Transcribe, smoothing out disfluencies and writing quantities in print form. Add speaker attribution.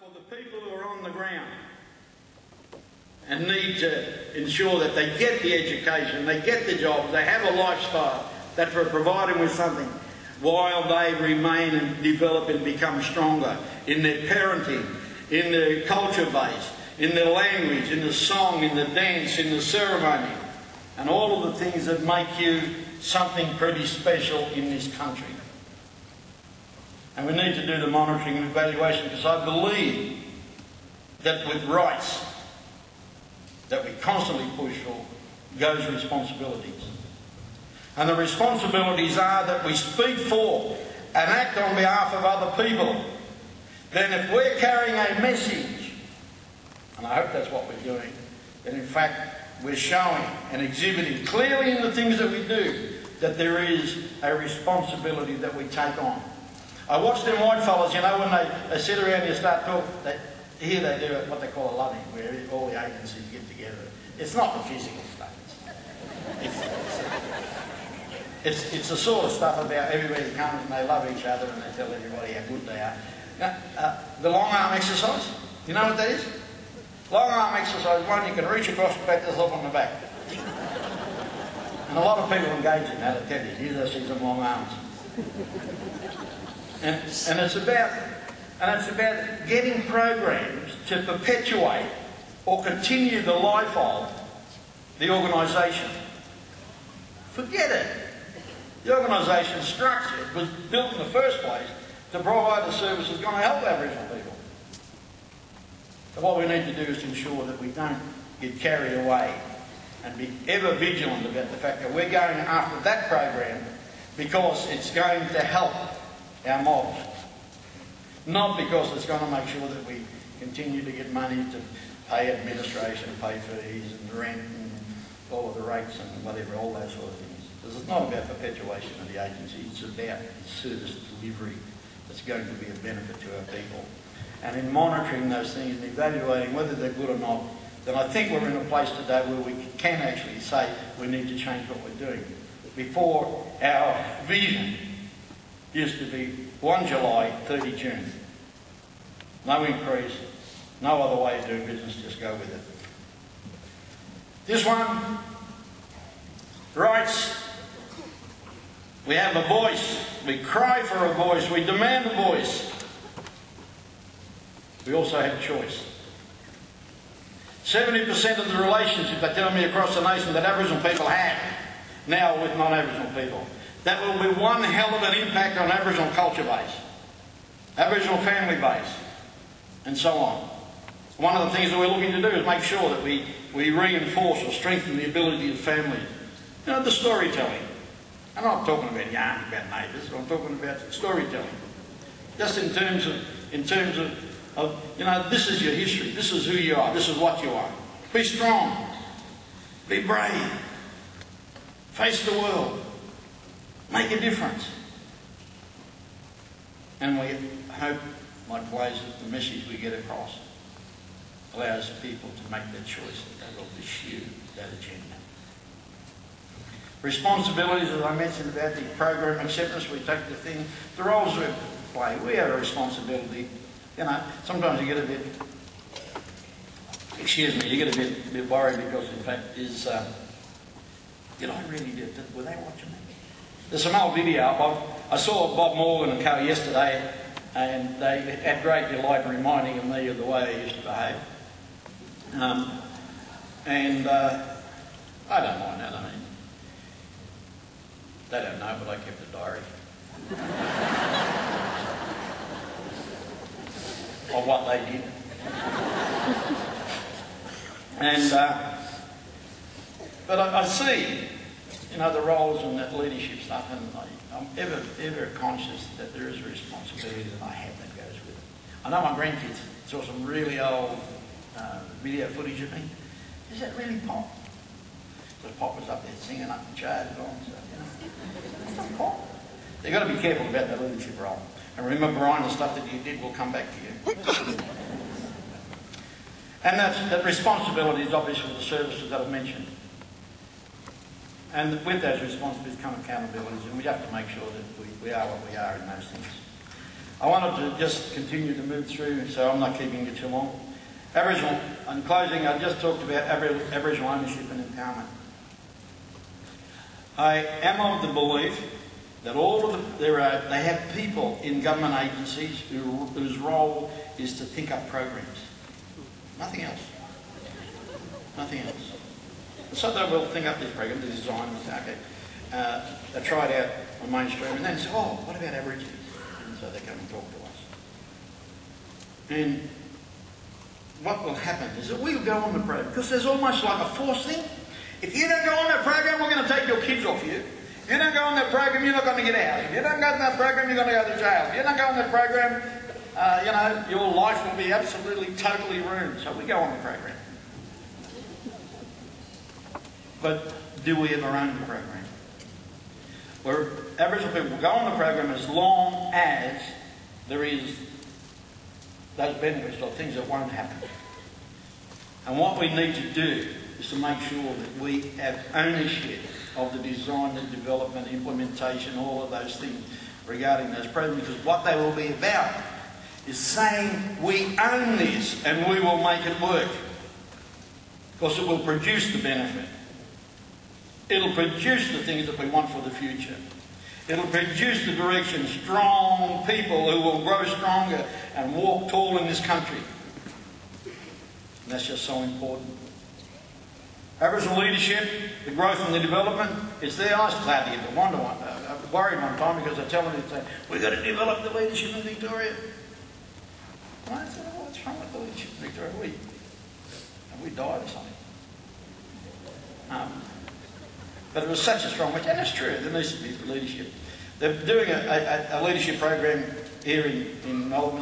Speaker 1: for the people who are on the ground and need to ensure that they get the education, they get the jobs, they have a lifestyle that will provide them with something while they remain and develop and become stronger in their parenting, in their culture base, in their language, in the song, in the dance, in the ceremony, and all of the things that make you something pretty special in this country. And we need to do the monitoring and evaluation, because I believe that with rights that we constantly push for goes responsibilities. And the responsibilities are that we speak for and act on behalf of other people. Then if we're carrying a message, and I hope that's what we're doing, then in fact we're showing and exhibiting clearly in the things that we do that there is a responsibility that we take on. I watch them white fellas, you know, when they sit around and you start talking, here they do what they call a loving, where all the agencies get together. It's not the physical stuff. It's the sort of stuff about everybody comes and they love each other and they tell everybody how good they are. Now, the long arm exercise, you know what that is? Long arm exercise, one you can reach across and pat yourself on the back. And a lot of people engage in that, I tell you. Here's I see some long arms. And it's about getting programs to perpetuate or continue the life of the organisation. Forget it. The organisation structure was built in the first place to provide the services going to help Aboriginal people. So what we need to do is to ensure that we don't get carried away and be ever vigilant about the fact that we're going after that program because it's going to help our mobs. Not because it's going to make sure that we continue to get money to pay administration, pay fees and rent and all of the rates and whatever, all those sort of things. Because it's not about perpetuation of the agency, it's about service delivery that's going to be a benefit to our people. And in monitoring those things and evaluating whether they're good or not, then I think we're in a place today where we can actually say we need to change what we're doing. Before, our vision used to be 1 July, 30 June. No increase, no other way of doing business, just go with it. This one, rights. We have a voice. We cry for a voice. We demand a voice. We also have choice. 70% of the relationships, they tell me, across the nation that Aboriginal people have now with non-Aboriginal people, that will be one hell of an impact on Aboriginal culture base, Aboriginal family base, and so on. One of the things that we're looking to do is make sure that we reinforce or strengthen the ability of families. You know, the storytelling. I'm not talking about yarns about neighbours, I'm talking about storytelling. Just in terms of, you know, this is your history, this is who you are, this is what you are. Be strong, be brave, face the world, make a difference. And we hope, like ways that the message we get across allows people to make that choice that they will pursue that agenda. Responsibilities, as I mentioned about the program acceptance, we take the thing, the roles we play. We have a responsibility. You know, sometimes you get a bit, excuse me, you get a bit worried because in fact is, did I really do it? Were they watching me? There's some old video. I saw Bob Morgan and co yesterday, and they had great delight in reminding me of the way I used to behave. I don't mind that, I mean. They don't know, but I kept a diary. Of what they did. And, but I see, you know, the roles and that leadership stuff, and I'm ever conscious that there is a responsibility that I have that goes with it. I know my grandkids saw some really old video footage of me. Is that really Pop? Because Pop was up there singing up the charge and all and stuff, you know. It's not Pop. You've got to be careful about that leadership role. And remember, Brian, the stuff that you did will come back to you. And that responsibility is obviously the services that I've mentioned. And with those responsibilities come accountabilities, and we have to make sure that we are what we are in those things. I wanted to just continue to move through, so I'm not keeping you too long. Aboriginal, in closing, I just talked about Aboriginal ownership and empowerment. I am of the belief that they have people in government agencies whose role is to think up programs. Nothing else. Nothing else. So they will think up these programs, they design them, okay. They try it out on mainstream and then say, oh, what about Aborigines? And so they come and talk to us. And what will happen is that we'll go on the program, because there's almost like a force thing. If you don't go on that program, we're going to take your kids off you. If you don't go on that program, you're not going to get out. If you don't go on that program, you're going to go to jail. If you don't go on that program, your life will be absolutely, totally ruined. So we go on the program. But do we ever own the program? Where Aboriginal people will go on the program as long as there is those benefits or things that won't happen. And what we need to do is to make sure that we have ownership of the design, the development, implementation, all of those things regarding those programs, because what they will be about is saying we own this and we will make it work, because it will produce the benefit. It'll produce the things that we want for the future. It'll produce the direction, strong people who will grow stronger and walk tall in this country. And that's just so important. Aboriginal leadership, the growth and the development, it's there. I was glad to get the one. I was worried one time because I tell them, they say, we've got to develop the leadership in Victoria. And I said, oh, what's wrong with the leadership in Victoria? Have we died or something? But it was such a strong message, and it's true, there needs to be leadership. They're doing a leadership program here in Melbourne.